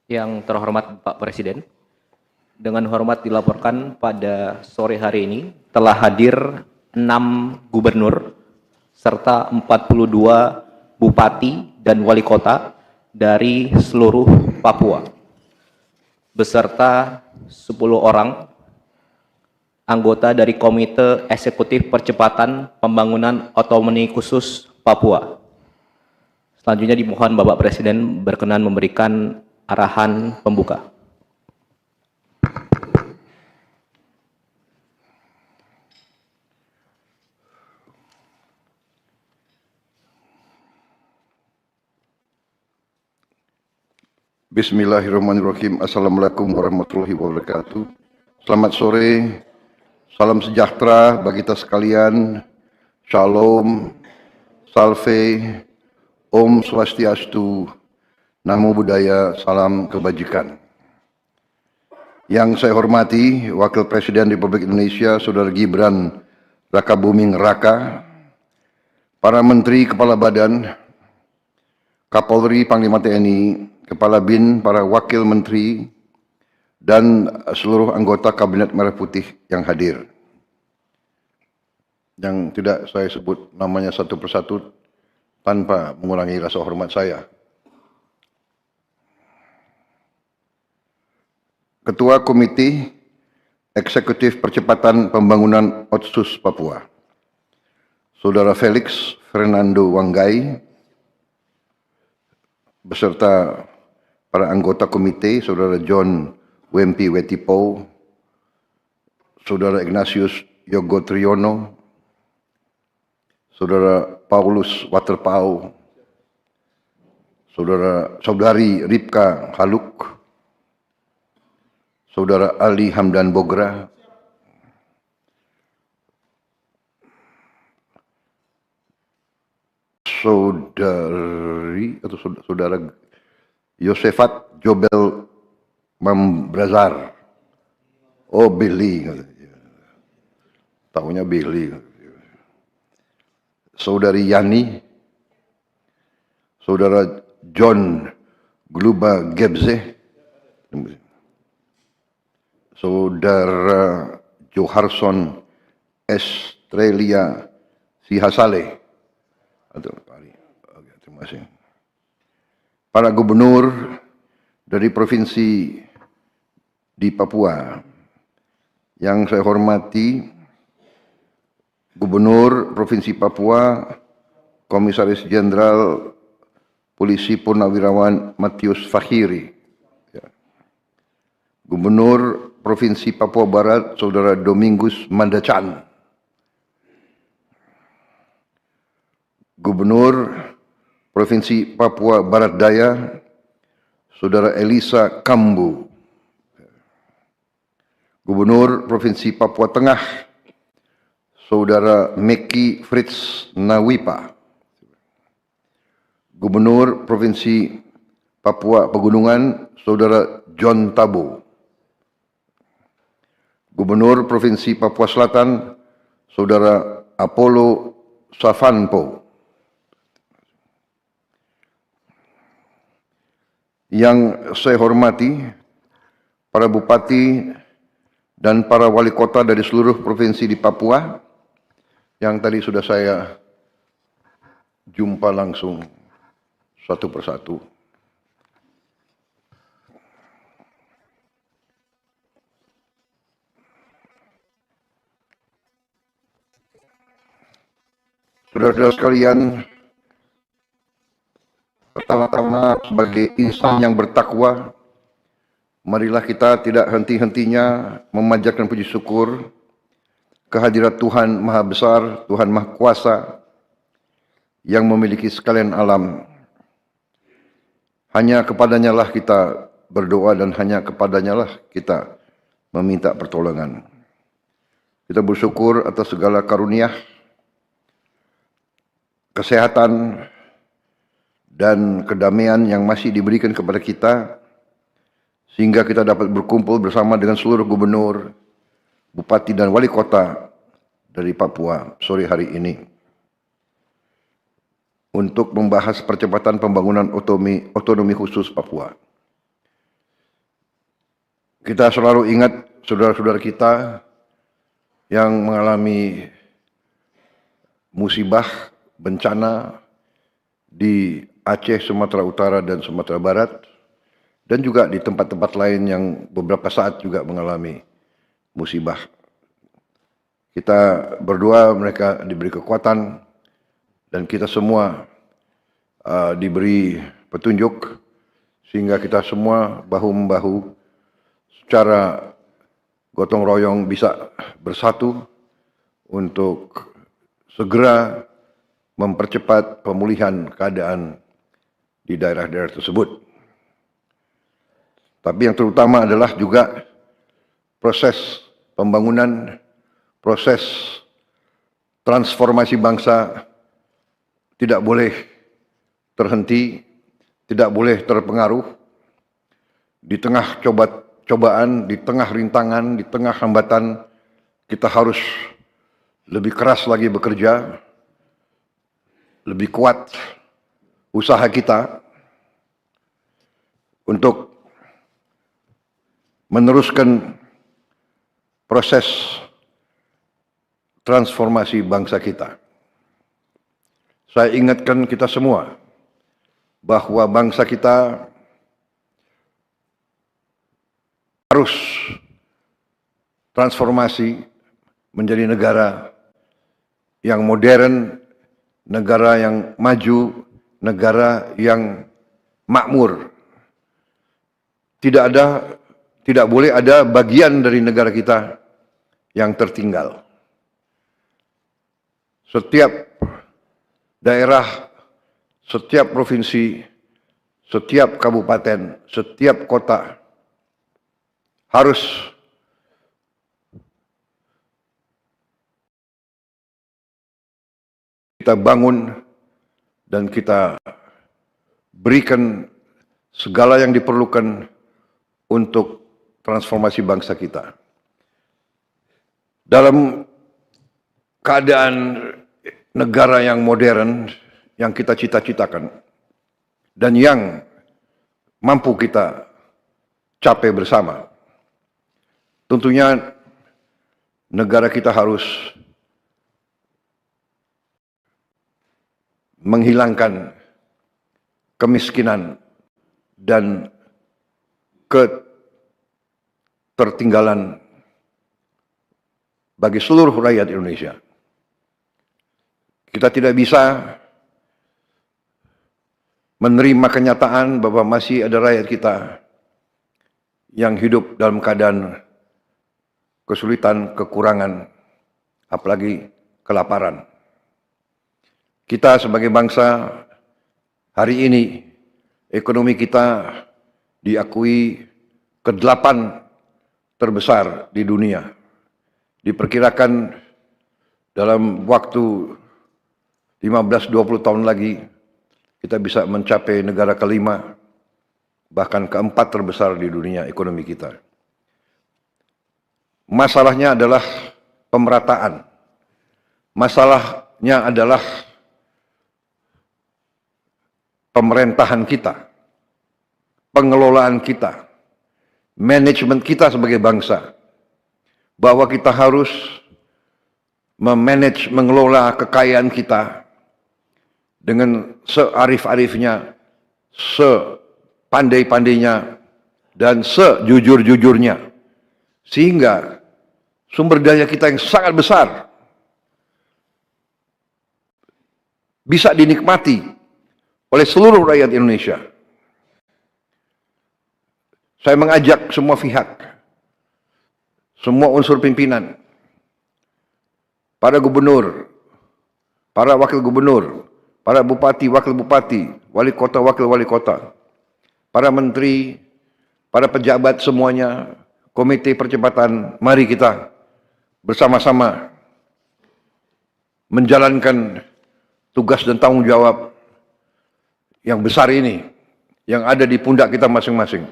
Yang terhormat Pak Presiden, dengan hormat dilaporkan pada sore hari ini telah hadir 6 gubernur serta 42 bupati dan wali kota dari seluruh Papua, beserta 10 orang anggota dari Komite Eksekutif Percepatan Pembangunan Otonomi Khusus Papua. Selanjutnya dimohon Bapak Presiden berkenan memberikan arahan pembuka. Bismillahirrahmanirrahim. Assalamualaikum warahmatullahi wabarakatuh. Selamat sore, salam sejahtera bagi kita sekalian. Shalom, salve, Om Swastiastu, Namo Buddhaya, salam kebajikan. Yang saya hormati Wakil Presiden Republik Indonesia, Saudara Gibran Rakabuming Raka, para Menteri, Kepala Badan, Kapolri, Panglima TNI, Kepala BIN, para Wakil Menteri, dan seluruh anggota Kabinet Merah Putih yang hadir. Yang tidak saya sebut namanya satu persatu tanpa mengurangi rasa hormat saya. Ketua Komite Eksekutif Percepatan Pembangunan Otsus Papua, Saudara Felix Fernando Wanggai, beserta para anggota komite, Saudara John Wempi Wetipo, Saudara Ignatius Yogo Triyono, Saudara Paulus Waterpau, Saudari Ripka Haluk, Saudara Ali Hamdan Bogra, Saudara Yosefat Jobel Mambrazar. Oh, Billy. Tahunya Billy. Saudari Yani, Saudara John Gluba Gebze, Saudara Joharson Estrella Sihasale. Terima kasih. Para gubernur dari provinsi di Papua yang saya hormati, Gubernur Provinsi Papua, Komisaris Jenderal Polisi Purnawirawan Matius Fakhiri, Gubernur Provinsi Papua Barat, Saudara Domingus Mandacan, Gubernur Provinsi Papua Barat Daya, Saudara Elisa Kambu, Gubernur Provinsi Papua Tengah, Saudara Meki Fritz Nawipa, Gubernur Provinsi Papua Pegunungan, Saudara John Tabo, Gubernur Provinsi Papua Selatan, Saudara Apollo Safanpo. Yang saya hormati, para bupati dan para wali kota dari seluruh provinsi di Papua, yang tadi sudah saya jumpa langsung satu persatu. Saudara-saudara sekalian, pertama-tama sebagai insan yang bertakwa, marilah kita tidak henti-hentinya memanjatkan puji syukur kehadirat Tuhan Maha Besar, Tuhan Maha Kuasa yang memiliki sekalian alam. Hanya kepadanya lah kita berdoa dan hanya kepadanya lah kita meminta pertolongan. Kita bersyukur atas segala karunia, kesehatan, dan kedamaian yang masih diberikan kepada kita, sehingga kita dapat berkumpul bersama dengan seluruh gubernur, bupati, dan wali kota dari Papua sore hari ini untuk membahas percepatan pembangunan otonomi khusus Papua. Kita selalu ingat saudara-saudara kita yang mengalami musibah, bencana di Aceh, Sumatera Utara, dan Sumatera Barat, dan juga di tempat-tempat lain yang beberapa saat juga mengalami musibah. Kita berdoa mereka diberi kekuatan dan kita semua diberi petunjuk sehingga kita semua bahu-membahu secara gotong royong bisa bersatu untuk segera mempercepat pemulihan keadaan di daerah-daerah tersebut. Tapi yang terutama adalah juga proses pembangunan, proses transformasi bangsa tidak boleh terhenti, tidak boleh terpengaruh. Di tengah cobaan, di tengah rintangan, di tengah hambatan, kita harus lebih keras lagi bekerja, lebih kuat usaha kita untuk meneruskan proses transformasi bangsa kita. Saya ingatkan kita semua bahwa bangsa kita harus transformasi menjadi negara yang modern, negara yang maju, negara yang makmur. Tidak boleh ada bagian dari negara kita yang tertinggal. Setiap daerah, setiap provinsi, setiap kabupaten, setiap kota harus kita bangun dan kita berikan segala yang diperlukan untuk transformasi bangsa kita. Dalam keadaan negara yang modern yang kita cita-citakan dan yang mampu kita capai bersama, tentunya negara kita harus menghilangkan kemiskinan dan ketertinggalan bagi seluruh rakyat Indonesia. Kita tidak bisa menerima kenyataan bahwa masih ada rakyat kita yang hidup dalam keadaan kesulitan, kekurangan, apalagi kelaparan. Kita sebagai bangsa hari ini ekonomi kita diakui ke-8 terbesar di dunia. Diperkirakan dalam waktu 15-20 tahun lagi kita bisa mencapai negara ke-5 bahkan ke-4 terbesar di dunia ekonomi kita. Masalahnya adalah pemerataan. Masalahnya adalah pemerintahan kita, pengelolaan kita, manajemen kita sebagai bangsa, bahwa kita harus memanage, mengelola kekayaan kita dengan searif-arifnya, sepandai-pandainya, dan sejujur-jujurnya, sehingga sumber daya kita yang sangat besar bisa dinikmati oleh seluruh rakyat Indonesia. Saya mengajak semua pihak, semua unsur pimpinan, para gubernur, para wakil gubernur, para bupati, wakil bupati, wali kota, wakil wali kota, para menteri, para pejabat semuanya, komite percepatan, mari kita bersama-sama menjalankan tugas dan tanggung jawab yang besar ini, yang ada di pundak kita masing-masing.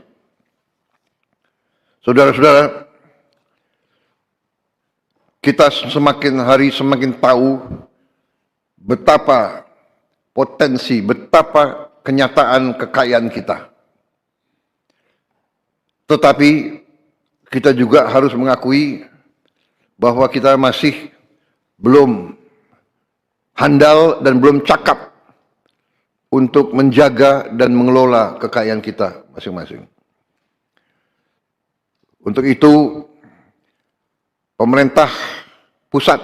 Saudara-saudara, kita semakin hari semakin tahu betapa potensi, betapa kenyataan kekayaan kita. Tetapi kita juga harus mengakui bahwa kita masih belum handal dan belum cakap untuk menjaga dan mengelola kekayaan kita masing-masing. Untuk itu, pemerintah pusat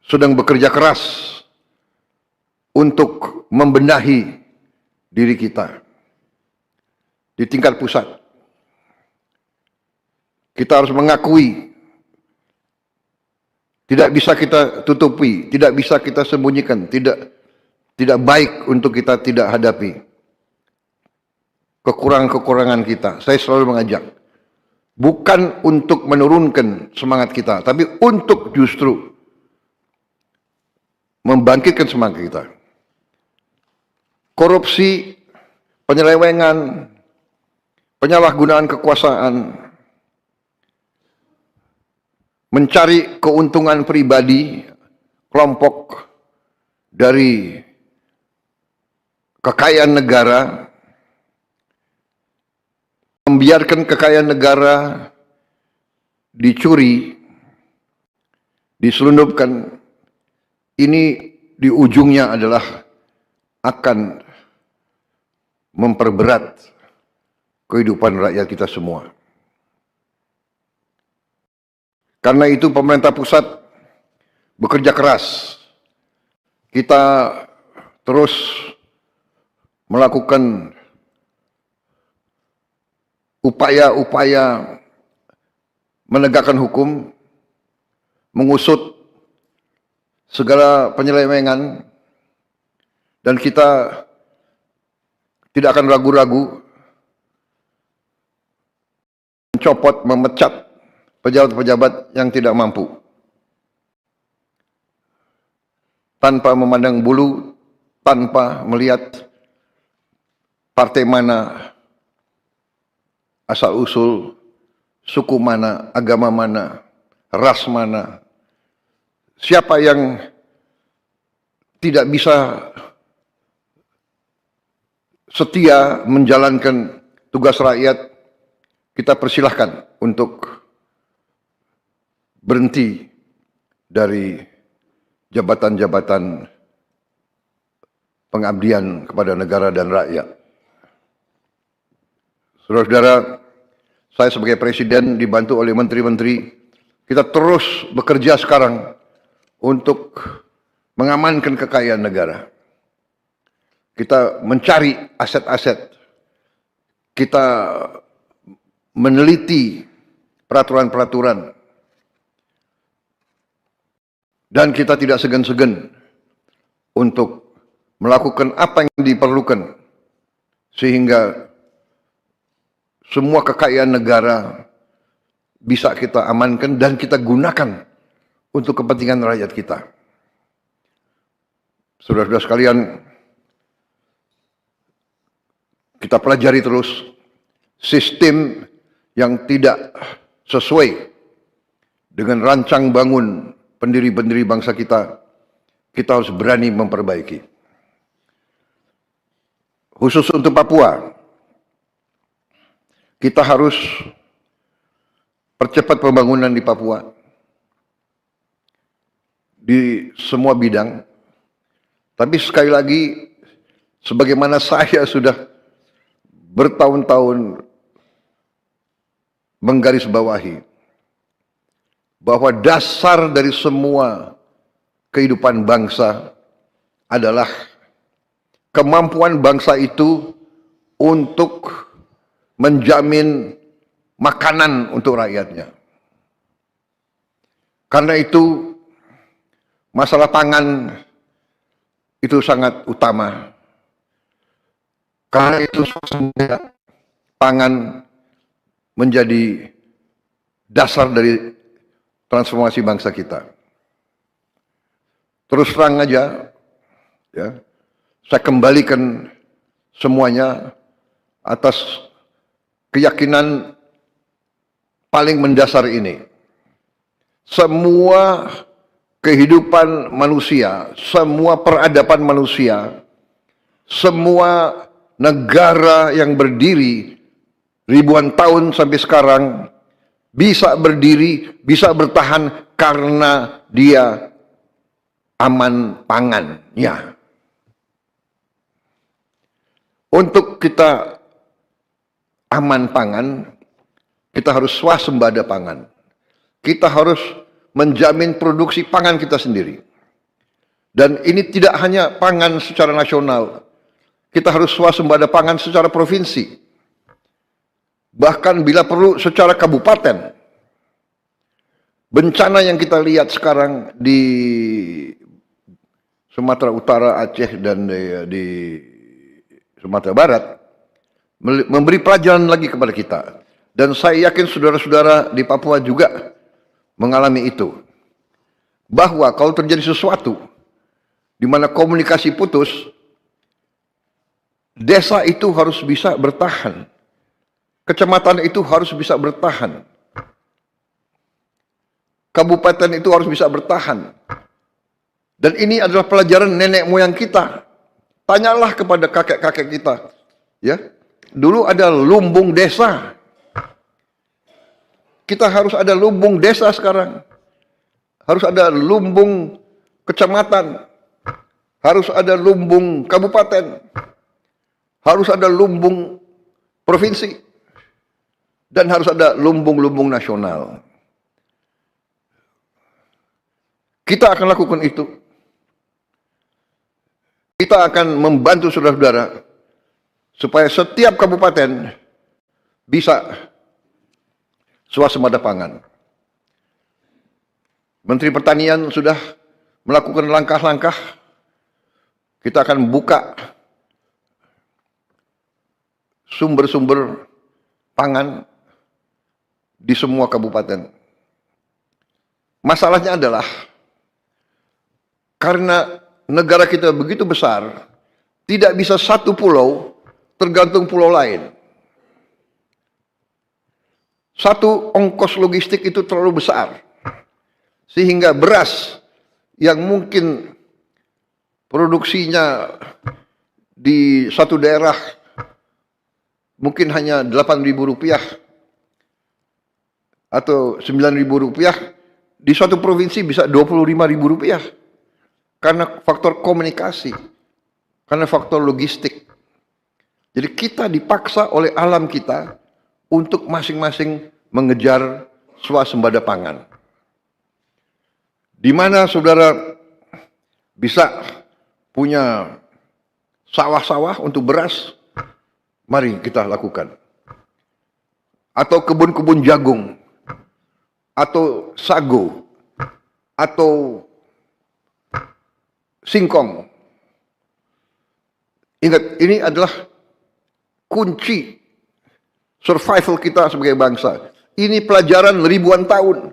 sedang bekerja keras untuk membenahi diri kita di tingkat pusat. Kita harus mengakui, tidak bisa kita tutupi, tidak bisa kita sembunyikan, tidak baik untuk kita tidak hadapi kekurangan-kekurangan kita. Saya selalu mengajak, bukan untuk menurunkan semangat kita, tapi untuk justru membangkitkan semangat kita. Korupsi, penyelewengan, penyalahgunaan kekuasaan, mencari keuntungan pribadi kelompok dari kekayaan negara, membiarkan kekayaan negara dicuri, diselundupkan, ini di ujungnya adalah akan memperberat kehidupan rakyat kita semua. Karena itu pemerintah pusat bekerja keras. Kita terus melakukan upaya-upaya menegakkan hukum, mengusut segala penyelewengan, dan kita tidak akan ragu-ragu mencopot, memecat pejabat-pejabat yang tidak mampu. Tanpa memandang bulu, tanpa melihat partai mana, asal-usul, suku mana, agama mana, ras mana. Siapa yang tidak bisa setia menjalankan tugas rakyat, kita persilahkan untuk berhenti dari jabatan-jabatan pengabdian kepada negara dan rakyat. Saudara-saudara, saya sebagai presiden dibantu oleh menteri-menteri, kita terus bekerja sekarang untuk mengamankan kekayaan negara. Kita mencari aset-aset, kita meneliti peraturan-peraturan, dan kita tidak segan-segan untuk melakukan apa yang diperlukan sehingga semua kekayaan negara bisa kita amankan dan kita gunakan untuk kepentingan rakyat kita. Saudara-saudara sekalian, kita pelajari terus sistem yang tidak sesuai dengan rancang bangun pendiri-pendiri bangsa kita, kita harus berani memperbaiki. Khusus untuk Papua, kita harus percepat pembangunan di Papua di semua bidang. Tapi sekali lagi, sebagaimana saya sudah bertahun-tahun menggarisbawahi, bahwa dasar dari semua kehidupan bangsa adalah kemampuan bangsa itu untuk menjamin makanan untuk rakyatnya. Karena itu, masalah pangan itu sangat utama. Karena itu, pangan menjadi dasar dari transformasi bangsa kita. Terus terang aja, ya, saya kembalikan semuanya atas keyakinan paling mendasar ini. Semua kehidupan manusia, semua peradaban manusia, semua negara yang berdiri ribuan tahun sampai sekarang bisa berdiri, bisa bertahan karena dia aman pangannya. Untuk kita aman pangan, kita harus swasembada pangan. Kita harus menjamin produksi pangan kita sendiri. Dan ini tidak hanya pangan secara nasional, kita harus swasembada pangan secara provinsi. Bahkan bila perlu secara kabupaten. Bencana yang kita lihat sekarang di Sumatera Utara, Aceh, dan di Sumatera Barat memberi pelajaran lagi kepada kita. Dan saya yakin saudara-saudara di Papua juga mengalami itu. Bahwa kalau terjadi sesuatu di mana komunikasi putus, desa itu harus bisa bertahan. Kecamatan itu harus bisa bertahan. Kabupaten itu harus bisa bertahan. Dan ini adalah pelajaran nenek moyang kita. Tanyalah kepada kakek-kakek kita. Ya, dulu ada lumbung desa. Kita harus ada lumbung desa sekarang. Harus ada lumbung kecamatan. Harus ada lumbung kabupaten. Harus ada lumbung provinsi. Dan harus ada lumbung-lumbung nasional. Kita akan lakukan itu. Kita akan membantu saudara-saudara supaya setiap kabupaten bisa swasembada pangan. Menteri Pertanian sudah melakukan langkah-langkah. Kita akan buka sumber-sumber pangan di semua kabupaten. Masalahnya adalah karena negara kita begitu besar, tidak bisa satu pulau tergantung pulau lain. Satu ongkos logistik itu terlalu besar, sehingga beras yang mungkin produksinya di satu daerah mungkin hanya Rp8.000 atau Rp9.000, di suatu provinsi bisa Rp25.000 karena faktor komunikasi, karena faktor logistik. Jadi kita dipaksa oleh alam kita untuk masing-masing mengejar swasembada pangan. Di mana saudara bisa punya sawah-sawah untuk beras, mari kita lakukan. Atau kebun-kebun jagung, atau sago, atau singkong. Ingat, ini adalah kunci survival kita sebagai bangsa. Ini pelajaran ribuan tahun.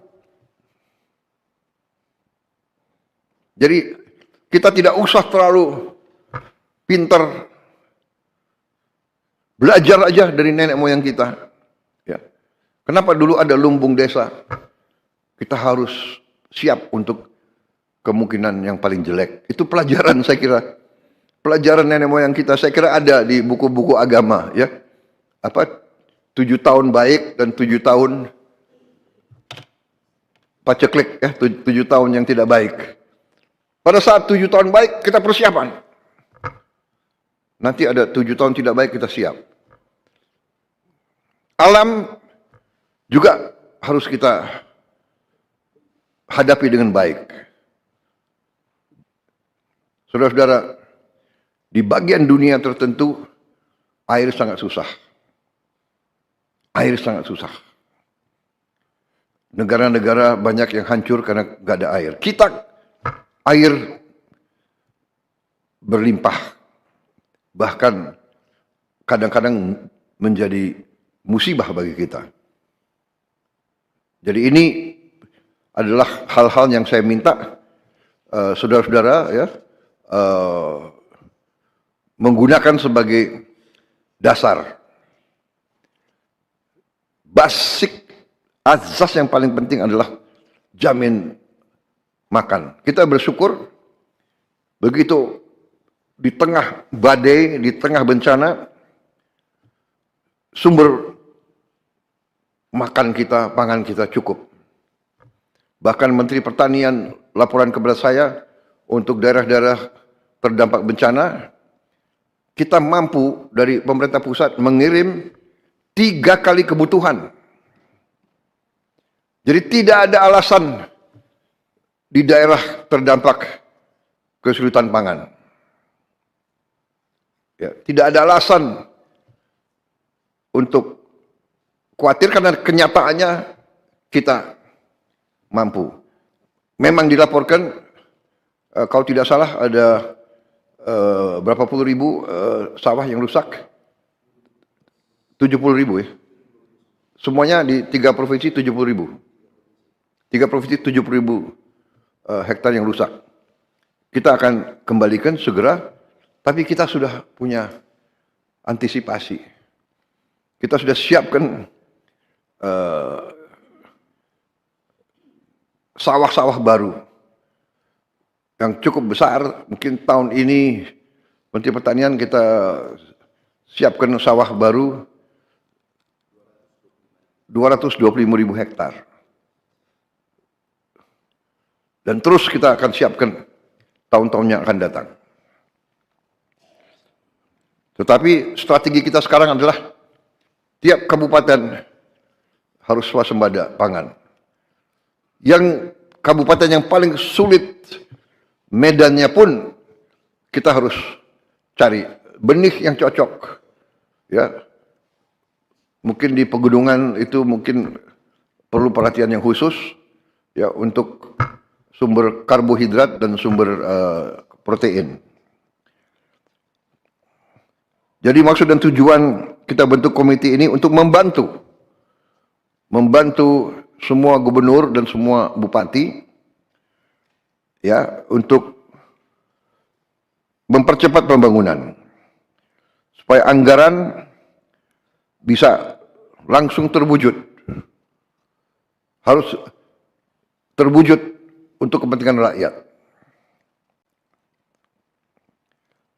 Jadi kita tidak usah terlalu pintar, belajar aja dari nenek moyang kita. Ya. Kenapa dulu ada lumbung desa? Kita harus siap untuk kemungkinan yang paling jelek. Itu pelajaran, saya kira. Pelajaran nenek moyang kita, saya kira ada di buku-buku agama, ya. 7 tahun baik dan 7 tahun paceklik, ya, 7 tahun yang tidak baik. Pada saat 7 tahun baik, kita persiapan. Nanti ada 7 tahun tidak baik, kita siap. Alam juga harus kita hadapi dengan baik. Saudara-saudara, di bagian dunia tertentu, air sangat susah. Air sangat susah. Negara-negara banyak yang hancur karena nggak ada air. Kita, air berlimpah. Bahkan kadang-kadang menjadi musibah bagi kita. Jadi ini adalah hal-hal yang saya minta saudara-saudara, ya, menggunakan sebagai dasar. Basic azas yang paling penting adalah jamin makan. Kita bersyukur begitu di tengah badai, di tengah bencana, sumber makan kita, pangan kita cukup. Bahkan Menteri Pertanian laporan kepada saya untuk daerah-daerah terdampak bencana, kita mampu dari pemerintah pusat mengirim 3 kali kebutuhan. Jadi tidak ada alasan di daerah terdampak kesulitan pangan. Ya, tidak ada alasan untuk khawatir karena kenyataannya kita mampu. Memang dilaporkan kalau tidak salah ada berapa puluh ribu sawah yang rusak. 70.000 ya. Semuanya di 3 provinsi 70.000. 3 provinsi 70.000 hektar yang rusak. Kita akan kembalikan segera, tapi kita sudah punya antisipasi. Kita sudah siapkan sawah-sawah baru yang cukup besar. Mungkin tahun ini Menteri Pertanian kita siapkan sawah baru 225.000 hektar. Dan terus kita akan siapkan tahun-tahun yang akan datang. Tetapi strategi kita sekarang adalah tiap kabupaten harus swasembada pangan. Yang kabupaten yang paling sulit medannya pun kita harus cari benih yang cocok. Ya, mungkin di pegunungan itu mungkin perlu perhatian yang khusus ya untuk sumber karbohidrat dan sumber protein. Jadi maksud dan tujuan kita bentuk komite ini untuk membantu semua gubernur dan semua bupati ya untuk mempercepat pembangunan supaya anggaran bisa langsung terwujud, harus terwujud untuk kepentingan rakyat.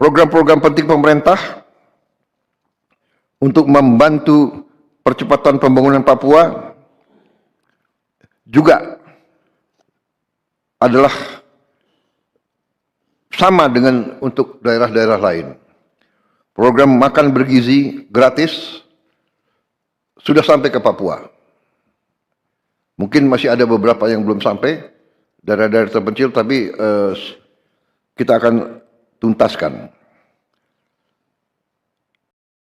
Program-program penting pemerintah untuk membantu percepatan pembangunan Papua juga adalah sama dengan untuk daerah-daerah lain. Program makan bergizi gratis sudah sampai ke Papua. Mungkin masih ada beberapa yang belum sampai, daerah-daerah terpencil, tapi kita akan tuntaskan.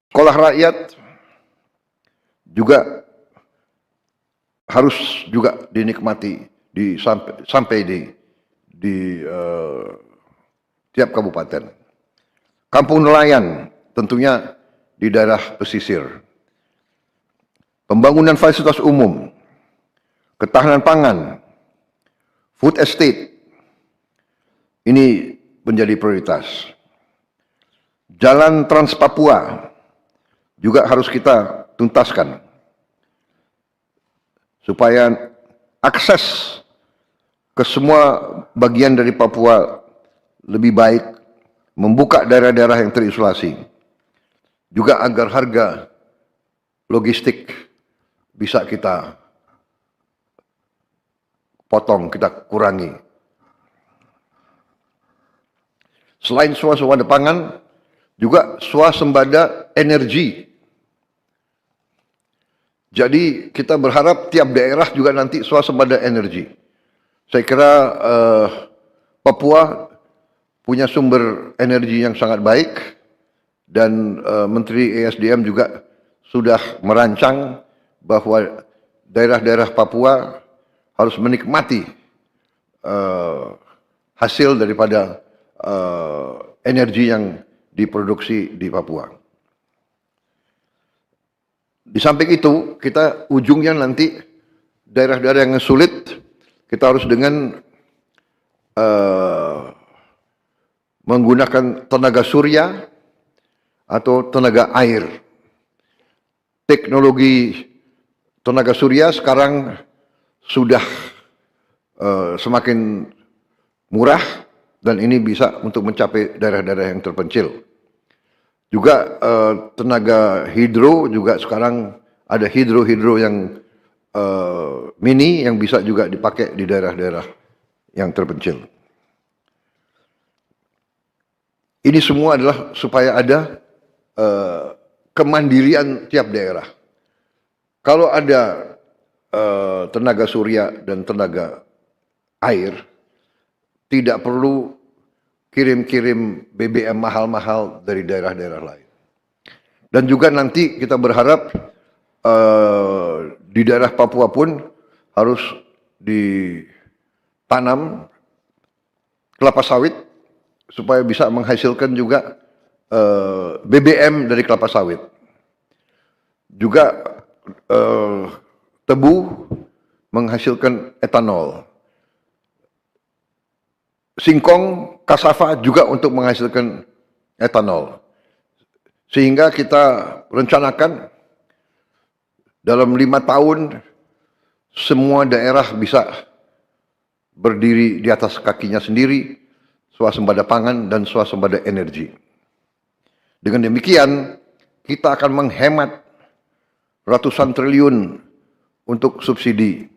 Sekolah rakyat juga harus juga dinikmati sampai di tiap kabupaten. Kampung nelayan tentunya di daerah pesisir. Pembangunan fasilitas umum, ketahanan pangan, food estate, ini menjadi prioritas. Jalan Trans Papua juga harus kita tuntaskan supaya akses ke semua bagian dari Papua lebih baik, membuka daerah-daerah yang terisolasi, juga agar harga logistik bisa kita potong, kita kurangi. Selain swasembada pangan, juga swasembada energi. Jadi kita berharap tiap daerah juga nanti swasembada energi. Saya kira Papua punya sumber energi yang sangat baik dan Menteri ESDM juga sudah merancang bahwa daerah-daerah Papua harus menikmati hasil daripada energi yang diproduksi di Papua. Di samping itu, kita ujungnya nanti daerah-daerah yang sulit, kita harus dengan menggunakan tenaga surya atau tenaga air. Teknologi tenaga surya sekarang sudah semakin murah dan ini bisa untuk mencapai daerah-daerah yang terpencil. Juga tenaga hidro juga sekarang ada hidro yang mini yang bisa juga dipakai di daerah-daerah yang terpencil. Ini semua adalah supaya ada kemandirian tiap daerah. Kalau ada tenaga surya dan tenaga air, tidak perlu kirim-kirim BBM mahal-mahal dari daerah-daerah lain. Dan juga nanti kita berharap di daerah Papua pun harus ditanam kelapa sawit supaya bisa menghasilkan juga BBM dari kelapa sawit. Juga tebu menghasilkan etanol. Singkong, kasava juga untuk menghasilkan etanol. Sehingga kita rencanakan dalam 5 tahun semua daerah bisa berdiri di atas kakinya sendiri, swasembada pangan dan swasembada energi. Dengan demikian, kita akan menghemat ratusan triliun untuk subsidi,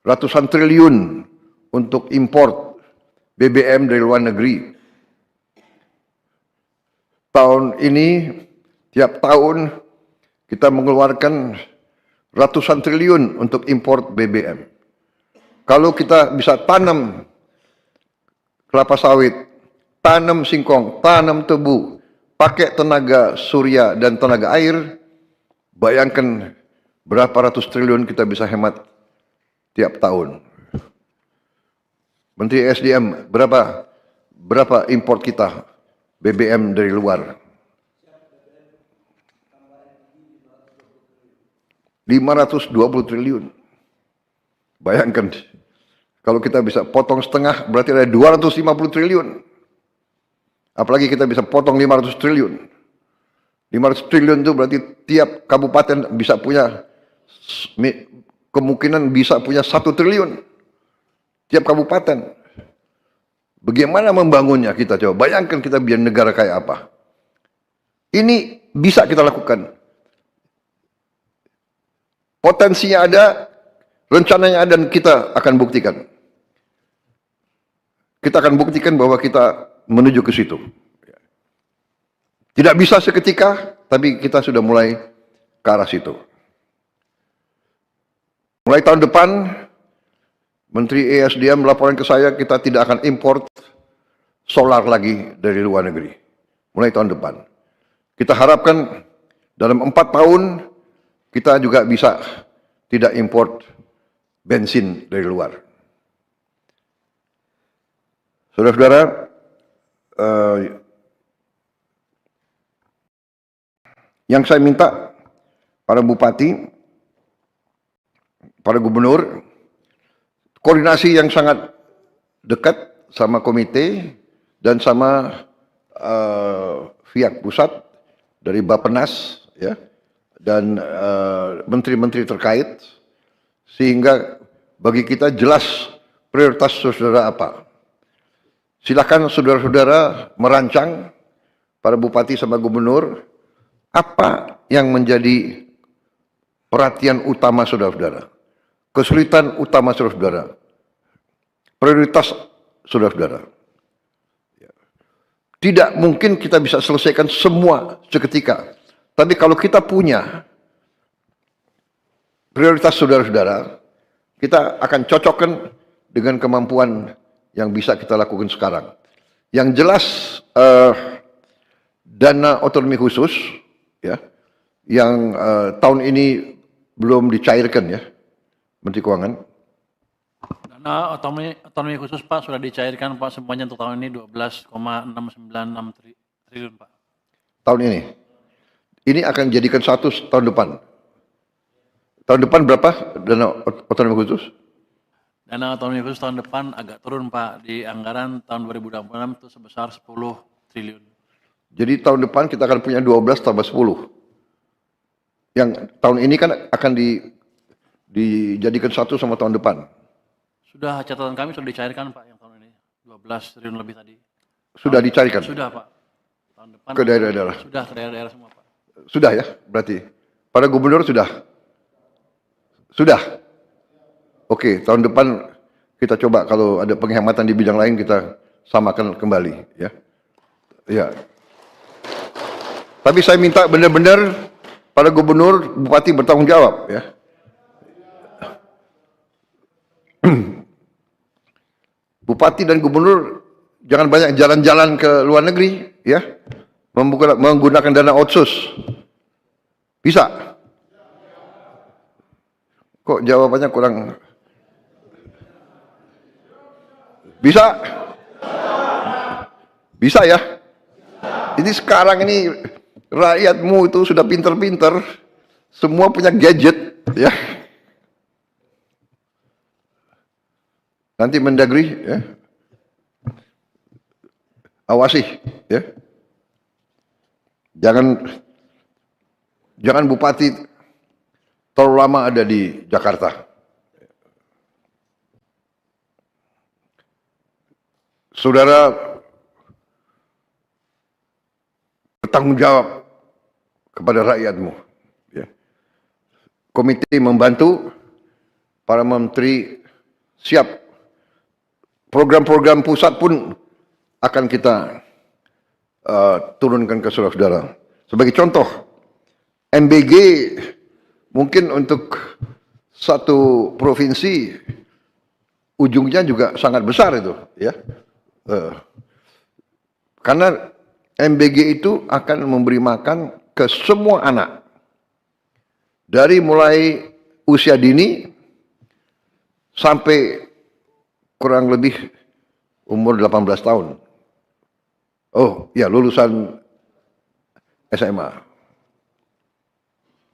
ratusan triliun untuk import BBM dari luar negeri. Tahun ini, tiap tahun kita mengeluarkan ratusan triliun untuk import BBM. Kalau kita bisa tanam kelapa sawit, tanam singkong, tanam tebu, pakai tenaga surya dan tenaga air, bayangkan berapa ratus triliun kita bisa hemat tiap tahun. Menteri SDM, berapa import kita BBM dari luar? 520 triliun. Bayangkan, kalau kita bisa potong setengah, berarti ada 250 triliun. Apalagi kita bisa potong 500 triliun. 500 triliun itu berarti tiap kabupaten bisa punya, kemungkinan bisa punya 1 triliun. Tiap kabupaten. Bagaimana membangunnya kita coba? Bayangkan kita biar negara kayak apa. Ini bisa kita lakukan. Potensinya ada, rencananya ada, dan kita akan buktikan. Kita akan buktikan bahwa kita menuju ke situ. Tidak bisa seketika, tapi kita sudah mulai ke arah situ. Mulai tahun depan, Menteri ESDM melaporkan ke saya, kita tidak akan import solar lagi dari luar negeri. Mulai tahun depan. Kita harapkan dalam 4 tahun, kita juga bisa tidak import bensin dari luar. Saudara-saudara, yang saya minta para bupati, para gubernur, koordinasi yang sangat dekat sama komite dan sama pihak pusat dari Bappenas, ya, dan menteri-menteri terkait, sehingga bagi kita jelas prioritas saudara apa. Silakan saudara-saudara merancang, para bupati sama gubernur, apa yang menjadi perhatian utama saudara-saudara, kesulitan utama saudara-saudara, prioritas saudara-saudara. Tidak mungkin kita bisa selesaikan semua seketika. Tapi kalau kita punya prioritas saudara-saudara, kita akan cocokkan dengan kemampuan yang bisa kita lakukan sekarang. Yang jelas dana otonomi khusus, ya, yang tahun ini belum dicairkan, ya, Menteri Keuangan. Dana otonomi khusus Pak sudah dicairkan Pak semuanya untuk tahun ini 12,696 triliun Pak. Tahun ini. Ini akan dijadikan 100 tahun depan. Tahun depan berapa dana otonomi khusus? Dana otonomi khusus tahun depan agak turun Pak, di anggaran tahun 2026 itu sebesar 10 triliun. Jadi tahun depan kita akan punya 12 tambah 10. Yang tahun ini kan akan dijadikan 1 sama tahun depan. Sudah, catatan kami sudah dicairkan Pak yang tahun ini, 12 triliun lebih tadi. Sudah dicarikan? Sudah Pak. Tahun depan ke daerah-daerah? Sudah, ke daerah-daerah semua Pak. Sudah, ya, berarti. Para gubernur sudah? Sudah? Oke, tahun depan kita coba kalau ada penghematan di bidang lain kita samakan kembali, ya. Ya. Tapi saya minta benar-benar para gubernur, bupati bertanggung jawab, ya. Bupati dan gubernur jangan banyak jalan-jalan ke luar negeri, ya. Menggunakan dana otsus. Bisa? Kok jawabannya kurang? Bisa? Bisa, ya? Jadi sekarang ini rakyatmu itu sudah pinter-pinter, semua punya gadget, ya. Nanti Mendagri, ya, awasi, ya. Jangan bupati terlalu lama ada di Jakarta. Saudara bertanggung jawab kepada rakyatmu. Ya. Komite membantu, para menteri siap. Program-program pusat pun akan kita turunkan ke saudara-saudara. Sebagai contoh, MBG mungkin untuk satu provinsi ujungnya juga sangat besar itu, ya. Karena MBG itu akan memberi makan ke semua anak. Dari mulai usia dini sampai kurang lebih umur 18 tahun. Oh, ya lulusan SMA.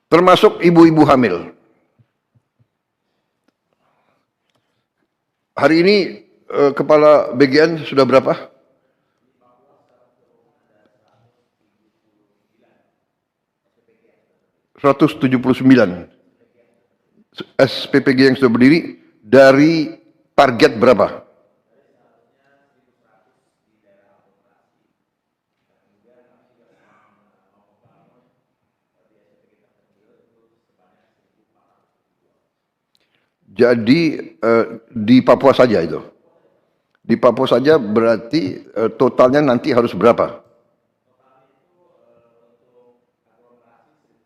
Termasuk ibu-ibu hamil. Hari ini kepala BGN sudah berapa? ...179 SPPG yang sudah berdiri dari target berapa? Jadi di Papua saja itu. Di Papua saja berarti totalnya nanti harus berapa?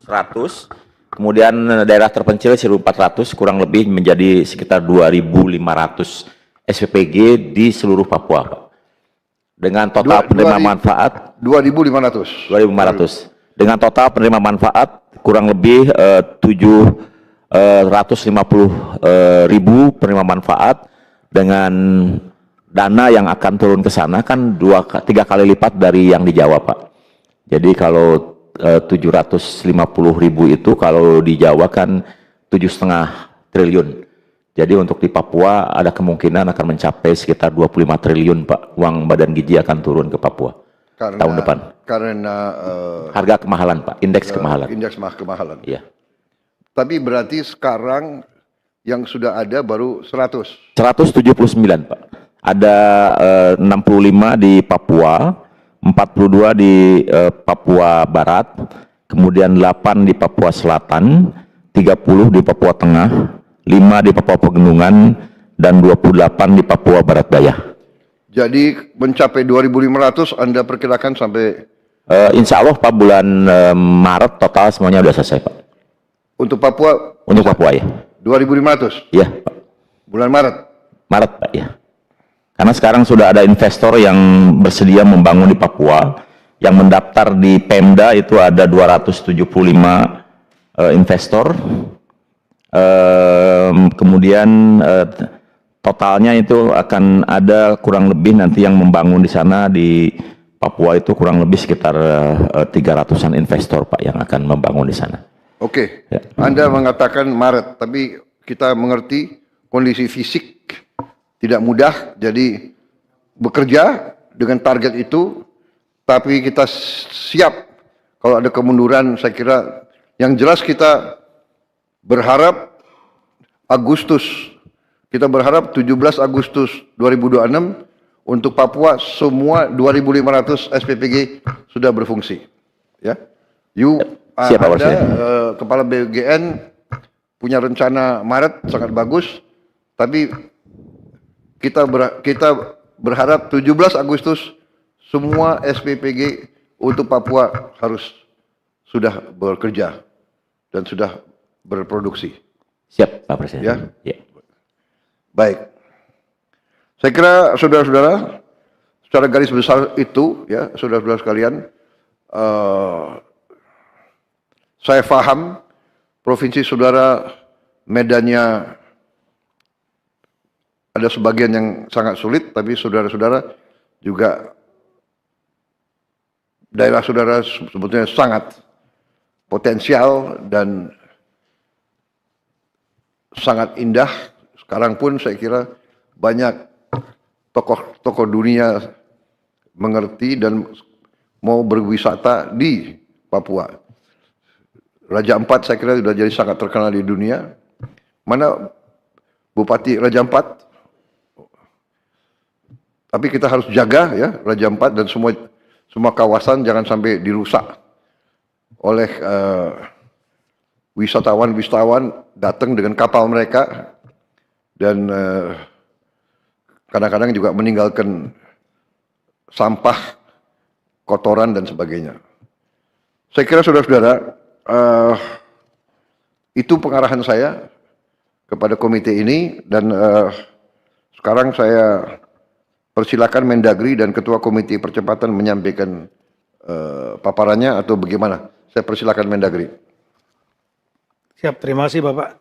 100, kemudian daerah terpencil 1.400, kurang lebih menjadi sekitar 2.500 SPPG di seluruh Papua, Pak. Dengan total penerima manfaat 2.500. 2.500. Dengan total penerima manfaat kurang lebih 750.000 penerima manfaat, dengan dana yang akan turun ke sana kan 3 kali lipat dari yang di Jawa, Pak. Jadi kalau 750.000 itu kalau di Jawa kan 7,5 triliun. Jadi untuk di Papua ada kemungkinan akan mencapai sekitar 25 triliun, Pak. Uang badan gizi akan turun ke Papua tahun depan. Karena Harga kemahalan, Pak. Indeks kemahalan. indeks kemahalan. Iya. Tapi berarti sekarang yang sudah ada baru 100. 179, Pak. Ada 65 di Papua, 42 di Papua Barat, kemudian 8 di Papua Selatan, 30 di Papua Tengah, 5 di Papua Pegunungan, dan 28 di Papua Barat Daya. Jadi mencapai 2.500 Anda perkirakan sampai Insya Allah Pak, bulan Maret total semuanya sudah selesai, Pak. untuk Papua Untuk Papua ya. 2.500 Iya, Pak. bulan Maret. Maret, Pak, ya. Karena sekarang sudah ada investor yang bersedia membangun di Papua, yang mendaftar di Pemda itu ada 275 investor. Kemudian totalnya itu akan ada kurang lebih nanti yang membangun di sana di Papua itu kurang lebih sekitar 300-an investor, Pak, yang akan membangun di sana. Oke. Ya. Anda mengatakan Maret, tapi kita mengerti kondisi fisik tidak mudah, jadi bekerja dengan target itu, tapi kita siap kalau ada kemunduran. Saya kira yang jelas kita berharap Agustus, kita berharap 17 Agustus 2026 untuk Papua semua 2.500 SPPG sudah berfungsi. Ya, Siap, Pak Presiden. Kepala BGN punya rencana Maret sangat bagus, tapi kita berharap 17 Agustus semua SPPG untuk Papua harus sudah bekerja dan sudah berproduksi. Siap, Pak Presiden. Ya. Ya. Baik. Saya kira saudara-saudara, secara garis besar itu, ya, saudara-saudara sekalian, saya paham provinsi saudara medannya ada sebagian yang sangat sulit, tapi saudara-saudara juga daerah saudara sebetulnya sangat potensial dan sangat indah. Sekarang pun saya kira banyak tokoh-tokoh dunia mengerti dan mau berwisata di Papua. Raja Ampat saya kira sudah jadi sangat terkenal di dunia. Mana Bupati Raja Ampat? Tapi kita harus jaga ya Raja Ampat dan semua kawasan jangan sampai dirusak oleh wisatawan datang dengan kapal mereka dan kadang-kadang juga meninggalkan sampah, kotoran dan sebagainya. Saya kira saudara-saudara, Itu pengarahan saya kepada komite ini dan sekarang saya persilakan Mendagri dan Ketua Komite Percepatan menyampaikan paparannya atau bagaimana. Saya persilakan Mendagri. Siap, terima kasih Bapak.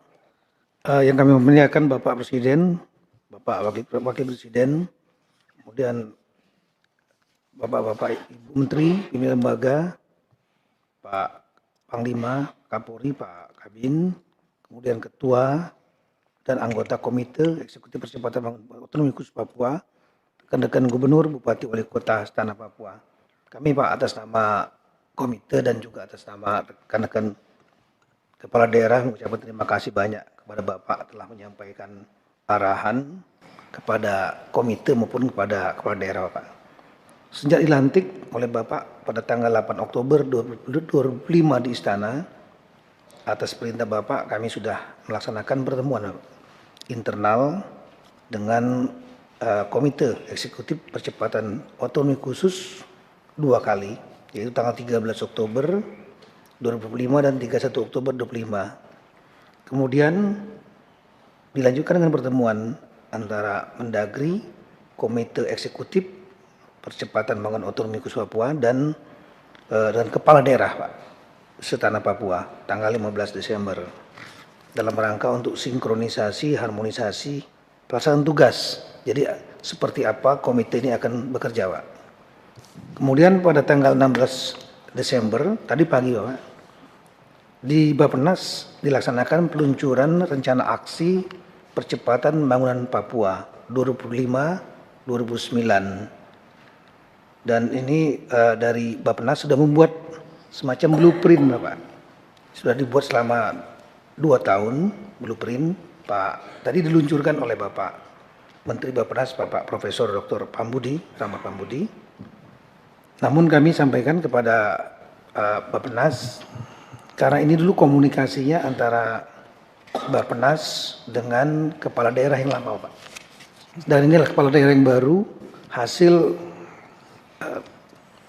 Yang kami muliakan Bapak Presiden, Bapak Wakil Presiden, kemudian Bapak-Bapak Ibu Menteri, pimpinan lembaga, Pak Panglima, Kapolri, Pak Kabin, kemudian Ketua dan anggota Komite Eksekutif Percepatan Otonomi Khusus Papua, rekan-rekan Gubernur, Bupati, Wali Kota Tanah Papua. Kami Pak atas nama Komite dan juga atas nama rekan-rekan Kepala Daerah mengucapkan terima kasih banyak kepada Bapak telah menyampaikan arahan kepada komite maupun kepada Kepala Daerah Bapak. Sejak dilantik oleh Bapak pada tanggal 8 Oktober 2005 di Istana, atas perintah Bapak kami sudah melaksanakan pertemuan internal dengan Komite Eksekutif Percepatan Otonomi Khusus 2 kali, yaitu tanggal 13 Oktober 2005 dan 31 Oktober 2005. Kemudian dilanjutkan dengan pertemuan antara Mendagri, Komite Eksekutif Percepatan Pembangunan Otonomi Khusus Papua dan Kepala Daerah Pak setanah Papua tanggal 15 Desember dalam rangka untuk sinkronisasi, harmonisasi pelaksanaan tugas. Jadi seperti apa komite ini akan bekerja Pak. Kemudian pada tanggal 16 Desember tadi pagi Bapak, di Bappenas dilaksanakan peluncuran rencana aksi percepatan pembangunan Papua 2005-2009. Dan ini dari Bappenas sudah membuat semacam blueprint Bapak. Sudah dibuat selama 2 tahun blueprint Pak. Tadi diluncurkan oleh Bapak Menteri Bappenas Bapak Profesor Dr. Pambudi, Rahmat Pambudi. Namun kami sampaikan kepada Bappenas, karena ini dulu komunikasinya antara Bappenas dengan kepala daerah yang lama Pak. Dan inilah kepala daerah yang baru hasil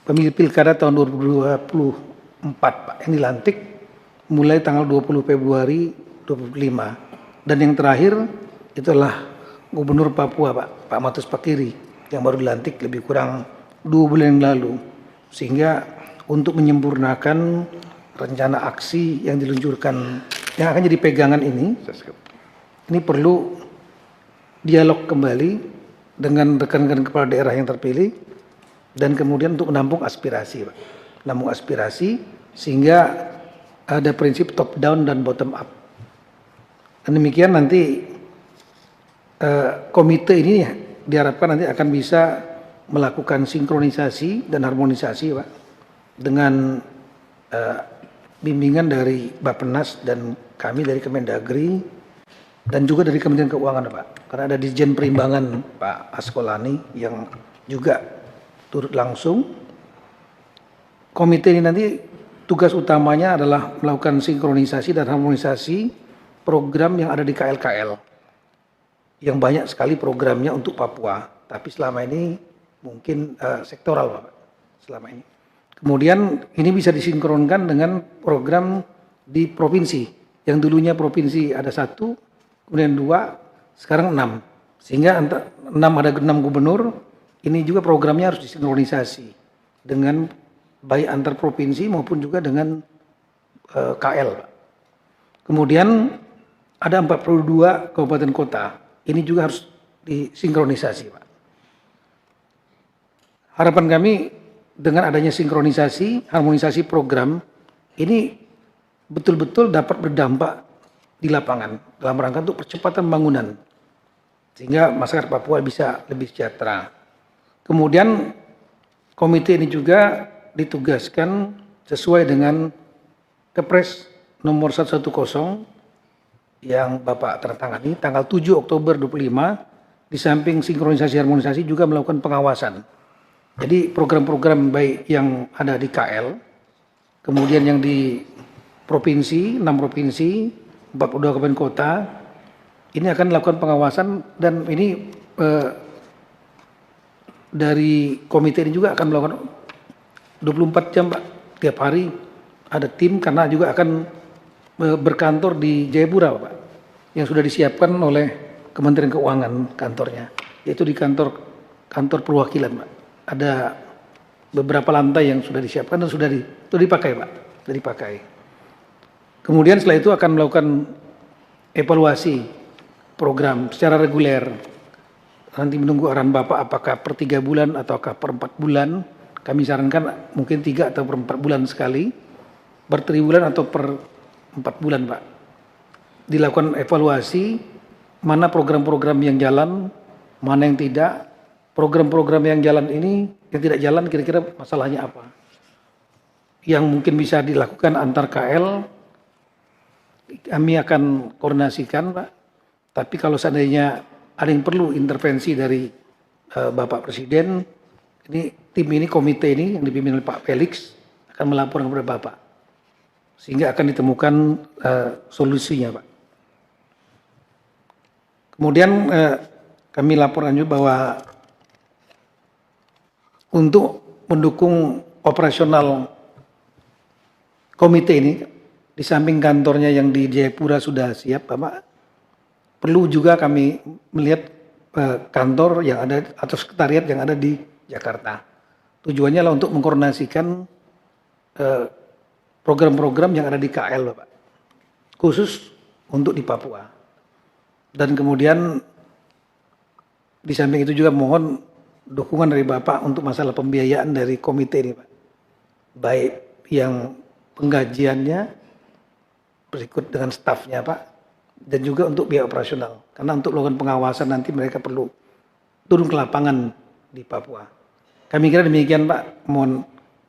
pemilih pilkada tahun 2024 Pak, yang dilantik mulai tanggal 20 Februari 2025. Dan yang terakhir itulah Gubernur Papua Pak Matus Pakiri yang baru dilantik lebih kurang 2 bulan yang lalu. Sehingga untuk menyempurnakan rencana aksi yang diluncurkan yang akan jadi pegangan ini perlu dialog kembali dengan rekan-rekan kepala daerah yang terpilih dan kemudian untuk menampung aspirasi Pak. Menampung aspirasi sehingga ada prinsip top down dan bottom up. Dan demikian nanti komite ini diharapkan nanti akan bisa melakukan sinkronisasi dan harmonisasi Pak dengan bimbingan dari Bappenas dan kami dari Kemendagri dan juga dari Kementerian Keuangan Pak. Karena ada Dirjen Perimbangan Pak Askolani yang juga turut langsung. Komite ini nanti tugas utamanya adalah melakukan sinkronisasi dan harmonisasi program yang ada di KL-KL. Yang banyak sekali programnya untuk Papua, tapi selama ini mungkin sektoral Pak. Selama ini. Kemudian ini bisa disinkronkan dengan program di provinsi. Yang dulunya provinsi ada 1, kemudian 2, sekarang 6. Sehingga ada 6 gubernur, ini juga programnya harus disinkronisasi dengan baik antar provinsi maupun juga dengan KL. Kemudian ada 42 kabupaten kota, ini juga harus disinkronisasi Pak. Harapan kami dengan adanya sinkronisasi, harmonisasi program, ini betul-betul dapat berdampak di lapangan dalam rangka untuk percepatan pembangunan. Sehingga masyarakat Papua bisa lebih sejahtera. Kemudian komite ini juga ditugaskan sesuai dengan Kepres nomor 110 yang Bapak tertangani tanggal 7 Oktober 25, di samping sinkronisasi harmonisasi juga melakukan pengawasan. Jadi program-program baik yang ada di KL, kemudian yang di provinsi, 6 provinsi, 42 kabupaten kota, ini akan dilakukan pengawasan dan ini dari komite ini juga akan melakukan 24 jam Pak, tiap hari ada tim karena juga akan berkantor di Jayapura, Pak, yang sudah disiapkan oleh Kementerian Keuangan kantornya, yaitu di kantor perwakilan, Pak. Ada beberapa lantai yang sudah disiapkan dan sudah dipakai, Pak, sudah dipakai. Kemudian setelah itu akan melakukan evaluasi program secara reguler. Nanti menunggu arahan Bapak apakah per 3 bulan ataukah per 4 bulan. Kami sarankan mungkin 3 atau per 4 bulan sekali, per 3 bulan atau per 4 bulan, Pak. Dilakukan evaluasi mana program-program yang jalan, mana yang tidak. Program-program yang jalan ini, yang tidak jalan kira-kira masalahnya apa. Yang mungkin bisa dilakukan antar KL, kami akan koordinasikan, Pak. Tapi kalau seandainya ada yang perlu intervensi dari Bapak Presiden, ini komite ini yang dipimpin oleh Pak Felix akan melaporkan kepada Bapak. Sehingga akan ditemukan solusinya, Pak. Kemudian kami laporkan juga bahwa untuk mendukung operasional komite ini, di samping kantornya yang di Jayapura sudah siap, Bapak, perlu juga kami melihat kantor yang ada atau sekretariat yang ada di Jakarta. Tujuannya adalah untuk mengkoordinasikan program-program yang ada di KL, Bapak, khusus untuk di Papua. Dan kemudian di samping itu juga mohon dukungan dari Bapak untuk masalah pembiayaan dari komite ini, Pak. Baik yang penggajiannya berikut dengan stafnya, Pak, dan juga untuk biaya operasional. Karena untuk melakukan pengawasan nanti mereka perlu turun ke lapangan di Papua. Kami kira demikian, Pak. Mohon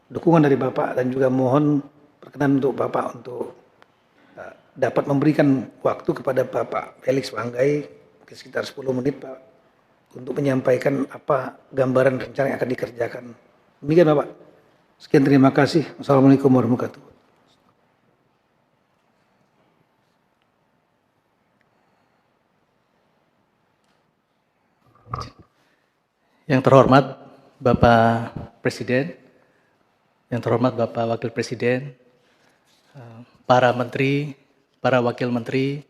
dukungan dari Bapak dan juga mohon perkenan untuk Bapak untuk dapat memberikan waktu kepada Bapak Felix Wanggai sekitar 10 menit, Pak, untuk menyampaikan apa gambaran rencana yang akan dikerjakan. Demikian, Bapak. Sekian, terima kasih. Wassalamualaikum warahmatullahi wabarakatuh. Yang terhormat Bapak Presiden, yang terhormat Bapak Wakil Presiden, para menteri, para wakil menteri,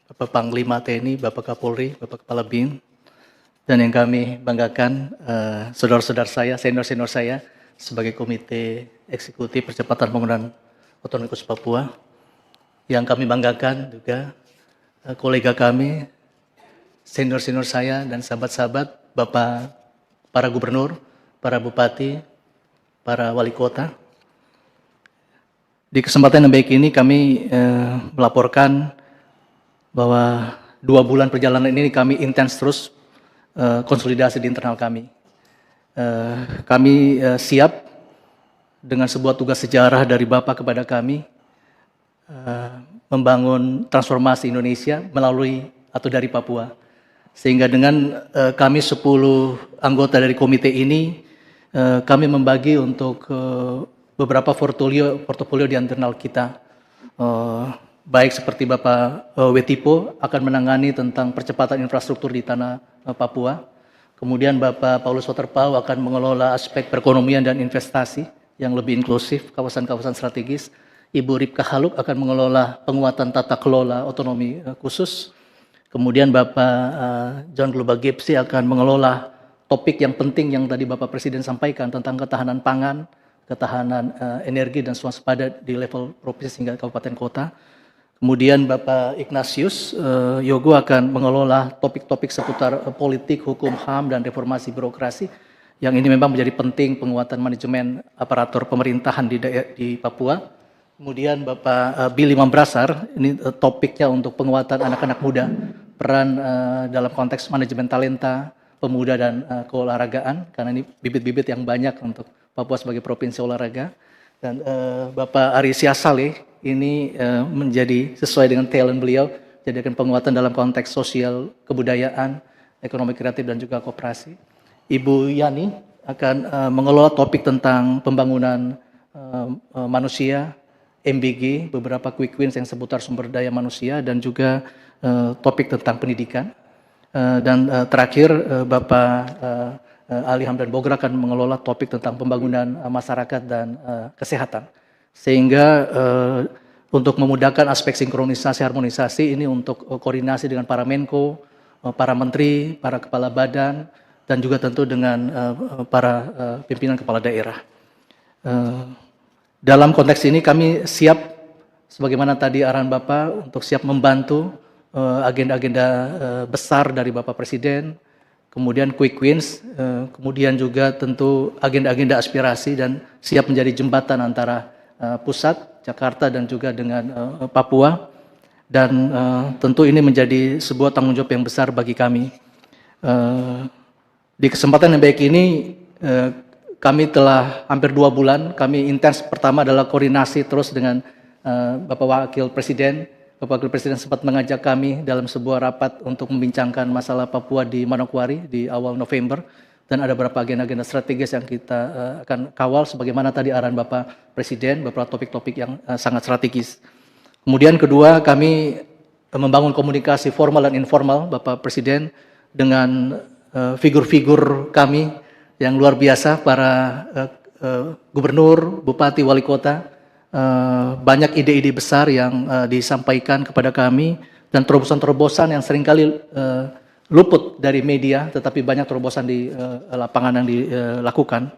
Bapak Panglima TNI, Bapak Kapolri, Bapak Kepala BIN, dan yang kami banggakan saudara-saudara saya, senior-senior saya sebagai Komite Eksekutif Percepatan Pembangunan Otonomi Khusus Papua. Yang kami banggakan juga kolega kami, senior-senior saya dan sahabat-sahabat, Bapak para gubernur, para bupati, para wali kota. Di kesempatan yang baik ini kami melaporkan bahwa 2 bulan perjalanan ini kami intens terus konsolidasi di internal kami. Kami siap dengan sebuah tugas sejarah dari Bapak kepada kami membangun transformasi Indonesia melalui atau dari Papua. Sehingga dengan kami 10 anggota dari komite ini, kami membagi untuk beberapa portofolio di internal kita. Baik seperti Bapak Wetipo akan menangani tentang percepatan infrastruktur di tanah Papua. Kemudian Bapak Paulus Waterpau akan mengelola aspek perekonomian dan investasi yang lebih inklusif, kawasan-kawasan strategis. Ibu Ripka Haluk akan mengelola penguatan tata kelola otonomi khusus. Kemudian Bapak John Global Gipsy akan mengelola topik yang penting yang tadi Bapak Presiden sampaikan tentang ketahanan pangan, ketahanan energi dan swasembada di level provinsi hingga kabupaten kota. Kemudian Bapak Ignatius Yogo akan mengelola topik-topik seputar politik, hukum, HAM, dan reformasi birokrasi. Yang ini memang menjadi penting penguatan manajemen aparatur pemerintahan di Papua. Kemudian Bapak Billy Mambrasar, ini topiknya untuk penguatan anak-anak muda, peran dalam konteks manajemen talenta, pemuda dan keolahragaan, karena ini bibit-bibit yang banyak untuk Papua sebagai provinsi olahraga. Dan Bapak Ari Siasale ini menjadi sesuai dengan talent beliau, jadikan penguatan dalam konteks sosial, kebudayaan, ekonomi kreatif dan juga koperasi. Ibu Yani akan mengelola topik tentang pembangunan manusia, MBG, beberapa quick wins yang seputar sumber daya manusia dan juga topik tentang pendidikan. Dan terakhir Bapak Ali Hamdan Bogra akan mengelola topik tentang pembangunan masyarakat dan kesehatan. Sehingga untuk memudahkan aspek sinkronisasi harmonisasi ini untuk koordinasi dengan para Menko, para menteri, para kepala badan, dan juga tentu dengan para pimpinan kepala daerah. Dalam konteks ini kami siap, sebagaimana tadi arahan Bapak, untuk siap membantu agenda-agenda besar dari Bapak Presiden, kemudian quick wins, kemudian juga tentu agenda-agenda aspirasi dan siap menjadi jembatan antara pusat, Jakarta dan juga dengan Papua. Dan tentu ini menjadi sebuah tanggung jawab yang besar bagi kami. Di kesempatan yang baik ini, kami telah hampir 2 bulan, kami intens pertama adalah koordinasi terus dengan Bapak Wakil Presiden. Bapak Wakil Presiden sempat mengajak kami dalam sebuah rapat untuk membincangkan masalah Papua di Manokwari di awal November. Dan ada beberapa agenda-agenda strategis yang kita akan kawal sebagaimana tadi arahan Bapak Presiden, beberapa topik-topik yang sangat strategis. Kemudian kedua, kami membangun komunikasi formal dan informal Bapak Presiden dengan figur-figur kami yang luar biasa, para gubernur, bupati, wali kota. Banyak ide-ide besar yang disampaikan kepada kami dan terobosan-terobosan yang seringkali luput dari media, tetapi banyak terobosan di lapangan yang dilakukan.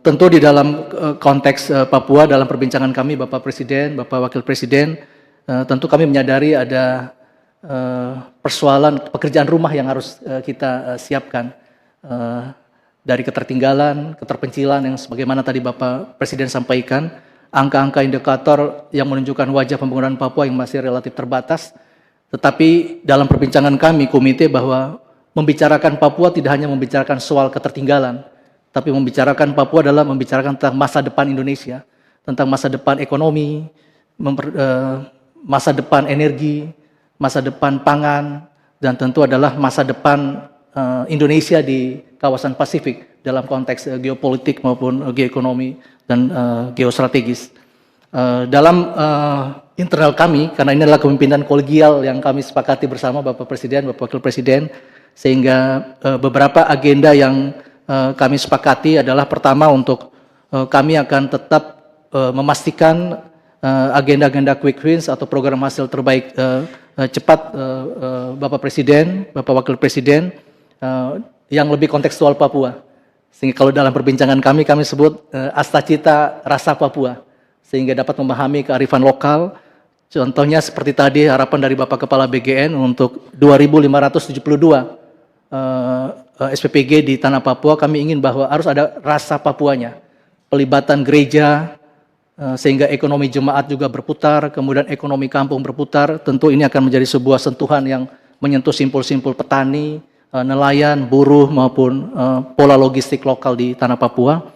Tentu di dalam konteks Papua, dalam perbincangan kami Bapak Presiden, Bapak Wakil Presiden, tentu kami menyadari ada persoalan pekerjaan rumah yang harus kita siapkan, dari ketertinggalan, keterpencilan yang sebagaimana tadi Bapak Presiden sampaikan, angka-angka indikator yang menunjukkan wajah pembangunan Papua yang masih relatif terbatas. Tetapi dalam perbincangan kami komite bahwa membicarakan Papua tidak hanya membicarakan soal ketertinggalan, tapi membicarakan Papua adalah membicarakan tentang masa depan Indonesia, tentang masa depan ekonomi, masa depan energi, masa depan pangan, dan tentu adalah masa depan Indonesia di kawasan Pasifik dalam konteks geopolitik maupun geoekonomi dan geostrategis. Dalam internal kami, karena ini adalah kepemimpinan kolegial yang kami sepakati bersama Bapak Presiden, Bapak Wakil Presiden, sehingga beberapa agenda yang kami sepakati adalah pertama untuk kami akan tetap memastikan agenda-agenda quick wins atau program hasil terbaik cepat Bapak Presiden, Bapak Wakil Presiden yang lebih kontekstual Papua. Sehingga kalau dalam perbincangan kami sebut Astacita Rasa Papua, sehingga dapat memahami kearifan lokal. Contohnya seperti tadi harapan dari Bapak Kepala BGN untuk 2.572 SPPG di tanah Papua, kami ingin bahwa harus ada rasa Papuanya, pelibatan gereja, sehingga ekonomi jemaat juga berputar, kemudian ekonomi kampung berputar. Tentu ini akan menjadi sebuah sentuhan yang menyentuh simpul-simpul petani, nelayan, buruh maupun pola logistik lokal di tanah Papua.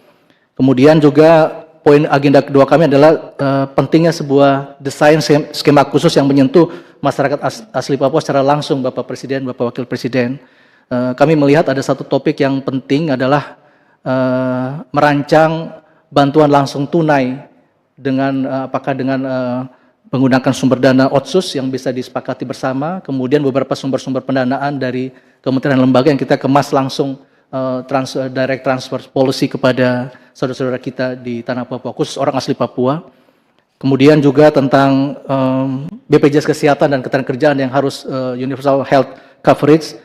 Kemudian juga poin agenda kedua kami adalah pentingnya sebuah desain skema khusus yang menyentuh masyarakat asli Papua secara langsung, Bapak Presiden, Bapak Wakil Presiden. Kami melihat ada satu topik yang penting adalah merancang bantuan langsung tunai dengan apakah dengan menggunakan sumber dana otsus yang bisa disepakati bersama, kemudian beberapa sumber-sumber pendanaan dari kementerian lembaga yang kita kemas langsung direct transfer policy kepada saudara-saudara kita di tanah Papua, khusus orang asli Papua. Kemudian juga tentang BPJS Kesehatan dan Ketenagakerjaan yang harus universal health coverage,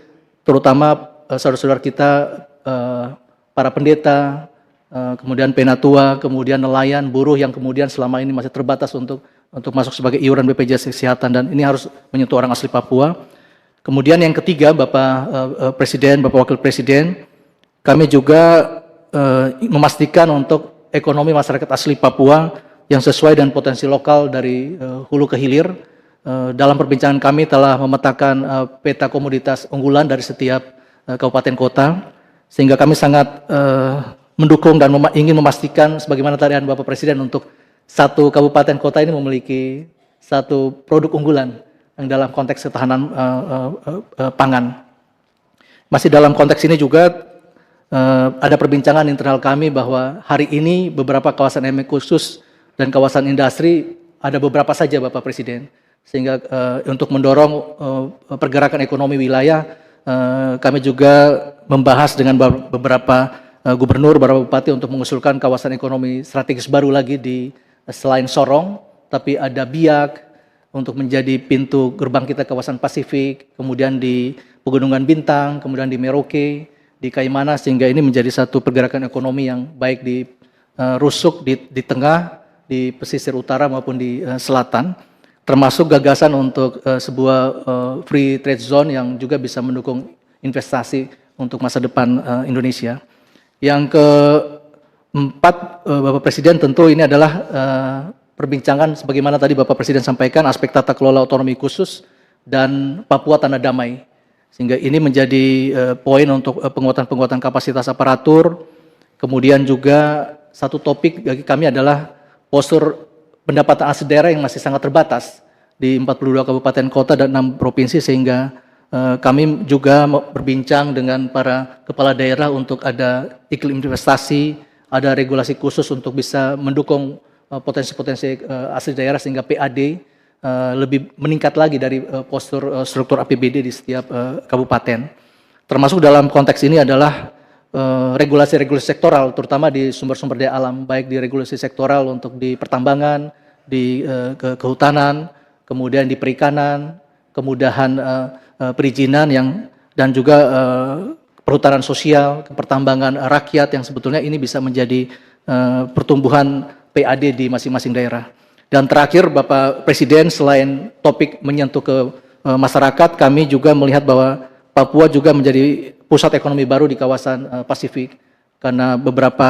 terutama saudara-saudara kita, para pendeta, kemudian penatua, kemudian nelayan, buruh yang kemudian selama ini masih terbatas untuk masuk sebagai iuran BPJS Kesehatan, dan ini harus menyentuh orang asli Papua. Kemudian yang ketiga, Bapak Presiden, Bapak Wakil Presiden, kami juga memastikan untuk ekonomi masyarakat asli Papua yang sesuai dengan potensi lokal dari hulu ke hilir. Dalam perbincangan kami telah memetakan peta komoditas unggulan dari setiap kabupaten kota, sehingga kami sangat mendukung dan ingin memastikan sebagaimana tadi Bapak Presiden untuk satu kabupaten kota ini memiliki satu produk unggulan yang dalam konteks ketahanan pangan. Masih dalam konteks ini juga ada perbincangan internal kami bahwa hari ini beberapa kawasan ekonomi khusus dan kawasan industri ada beberapa saja Bapak Presiden, sehingga untuk mendorong pergerakan ekonomi wilayah, kami juga membahas dengan beberapa gubernur, beberapa bupati untuk mengusulkan kawasan ekonomi strategis baru lagi di selain Sorong, tapi ada Biak untuk menjadi pintu gerbang kita ke kawasan Pasifik, kemudian di Pegunungan Bintang, kemudian di Merauke, di Kaimana, sehingga ini menjadi satu pergerakan ekonomi yang baik di rusuk di tengah, di pesisir utara maupun di selatan, termasuk gagasan untuk sebuah free trade zone yang juga bisa mendukung investasi untuk masa depan Indonesia. Yang keempat, Bapak Presiden, tentu ini adalah perbincangan sebagaimana tadi Bapak Presiden sampaikan, aspek tata kelola otonomi khusus dan Papua Tanah Damai. Sehingga ini menjadi poin untuk penguatan kapasitas aparatur. Kemudian juga satu topik bagi kami adalah postur pendapatan asli daerah yang masih sangat terbatas di 42 kabupaten kota dan 6 provinsi, sehingga kami juga berbincang dengan para kepala daerah untuk ada iklim investasi, ada regulasi khusus untuk bisa mendukung potensi-potensi asli daerah sehingga PAD lebih meningkat lagi dari postur struktur APBD di setiap kabupaten. Termasuk dalam konteks ini adalah regulasi-regulasi sektoral, terutama di sumber-sumber daya alam, baik di regulasi sektoral untuk di pertambangan, di kehutanan, kemudian di perikanan, kemudahan perizinan dan juga perhutanan sosial, pertambangan rakyat yang sebetulnya ini bisa menjadi pertumbuhan PAD di masing-masing daerah. Dan terakhir, Bapak Presiden, selain topik menyentuh ke masyarakat, kami juga melihat bahwa Papua juga menjadi pusat ekonomi baru di kawasan Pasifik, karena beberapa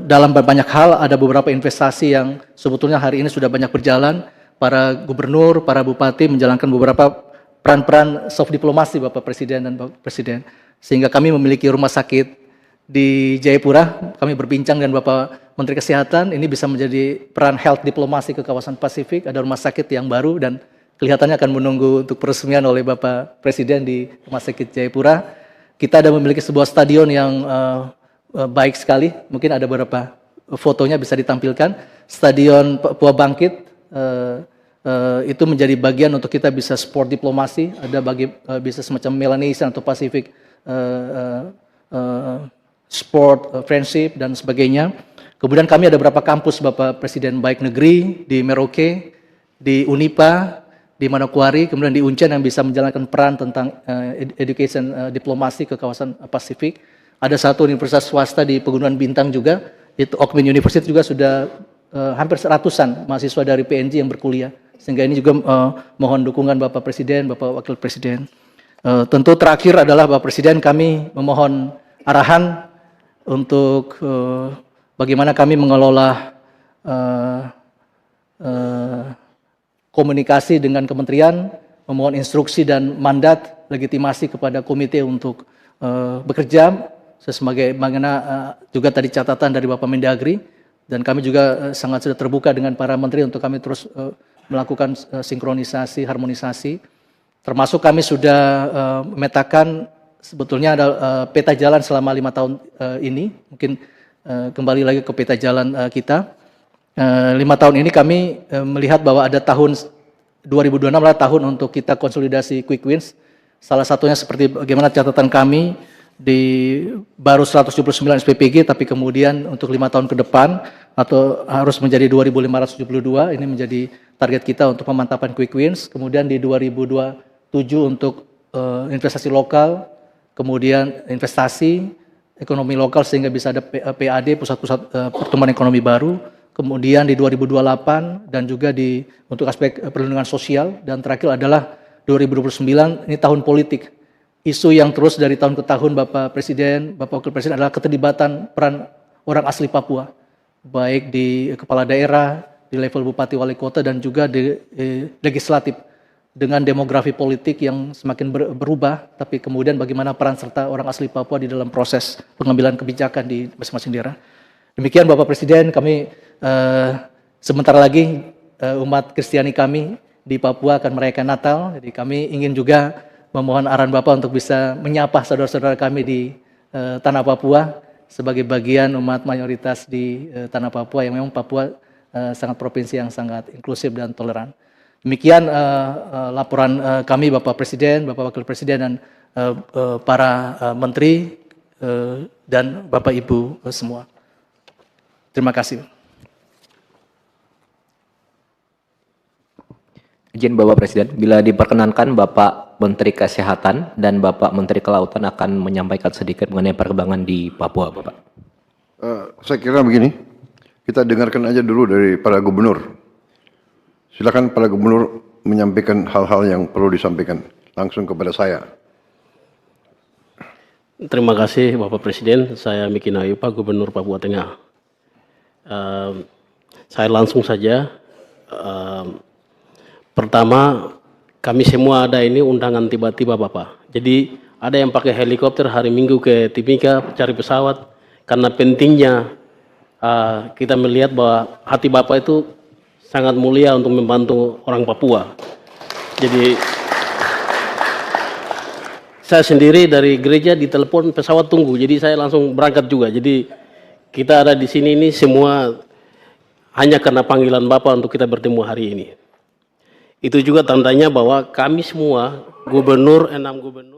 dalam banyak hal ada beberapa investasi yang sebetulnya hari ini sudah banyak berjalan. Para gubernur, para bupati menjalankan beberapa peran-peran soft diplomasi Bapak Presiden dan Bapak Presiden, sehingga kami memiliki rumah sakit di Jayapura. Kami berbincang dengan Bapak Menteri Kesehatan, ini bisa menjadi peran health diplomasi ke kawasan Pasifik. Ada rumah sakit yang baru dan kelihatannya akan menunggu untuk peresmian oleh Bapak Presiden di Rumah Sakit Jayapura. Kita ada memiliki sebuah stadion yang baik sekali, mungkin ada beberapa fotonya bisa ditampilkan. Stadion Papua Bangkit itu menjadi bagian untuk kita bisa sport diplomasi, ada bisa semacam Melanesian atau Pacific sport friendship dan sebagainya. Kemudian kami ada beberapa kampus Bapak Presiden, baik negeri di Merauke, di Unipa, di Manokwari, kemudian di Uncen yang bisa menjalankan peran tentang education diplomasi ke kawasan Pasifik. Ada satu universitas swasta di Pegunungan Bintang juga, itu Oakman University juga sudah hampir 100-an mahasiswa dari PNJ yang berkuliah. Sehingga ini juga mohon dukungan Bapak Presiden, Bapak Wakil Presiden. Tentu terakhir adalah Bapak Presiden, kami memohon arahan untuk bagaimana kami mengelola komunikasi dengan kementerian, memohon instruksi dan mandat legitimasi kepada komite untuk bekerja sebagaimana juga tadi catatan dari Bapak Mendagri, dan kami juga sangat sudah terbuka dengan para menteri untuk kami terus melakukan sinkronisasi, harmonisasi, termasuk kami sudah memetakan sebetulnya ada peta jalan selama 5 tahun ini. Mungkin kembali lagi ke peta jalan kita. 5 tahun ini kami melihat bahwa ada tahun 2026 adalah tahun untuk kita konsolidasi quick wins. Salah satunya seperti bagaimana catatan kami di baru 179 SPPG, tapi kemudian untuk 5 tahun ke depan atau harus menjadi 2.572, ini menjadi target kita untuk pemantapan quick wins. Kemudian di 2027 untuk investasi lokal, kemudian investasi ekonomi lokal sehingga bisa ada PAD, pusat-pusat pertumbuhan ekonomi baru. Kemudian di 2028 dan juga untuk aspek perlindungan sosial, dan terakhir adalah 2029 ini tahun politik. Isu yang terus dari tahun ke tahun Bapak Presiden, Bapak Wakil Presiden adalah keterlibatan peran orang asli Papua, baik di kepala daerah, di level bupati wali kota dan juga di legislatif, dengan demografi politik yang semakin berubah, tapi kemudian bagaimana peran serta orang asli Papua di dalam proses pengambilan kebijakan di masing-masing daerah. Demikian Bapak Presiden, kami sebentar lagi umat Kristiani kami di Papua akan merayakan Natal, jadi kami ingin juga memohon arahan Bapak untuk bisa menyapa saudara-saudara kami di tanah Papua sebagai bagian umat mayoritas di tanah Papua, yang memang Papua sangat provinsi yang sangat inklusif dan toleran. Demikian laporan kami Bapak Presiden, Bapak Wakil Presiden dan para menteri dan Bapak Ibu semua. Terima kasih. Izin Bapak Presiden, bila diperkenankan Bapak Menteri Kesehatan dan Bapak Menteri Kelautan akan menyampaikan sedikit mengenai perkembangan di Papua, Bapak. Saya kira begini, kita dengarkan aja dulu dari para gubernur. Silakan para gubernur menyampaikan hal-hal yang perlu disampaikan langsung kepada saya. Terima kasih Bapak Presiden, saya Miki Nayupa, Gubernur Papua Tengah. Saya langsung saja. Pertama, kami semua ada ini undangan tiba-tiba Bapak. Jadi ada yang pakai helikopter hari Minggu ke Timika cari pesawat. Karena pentingnya kita melihat bahwa hati Bapak itu sangat mulia untuk membantu orang Papua. Jadi saya sendiri dari gereja ditelepon pesawat tunggu, jadi saya langsung berangkat juga. Jadi kita ada di sini ini semua hanya karena panggilan Bapak untuk kita bertemu hari ini. Itu juga tandanya bahwa kami semua, gubernur, 6 gubernur,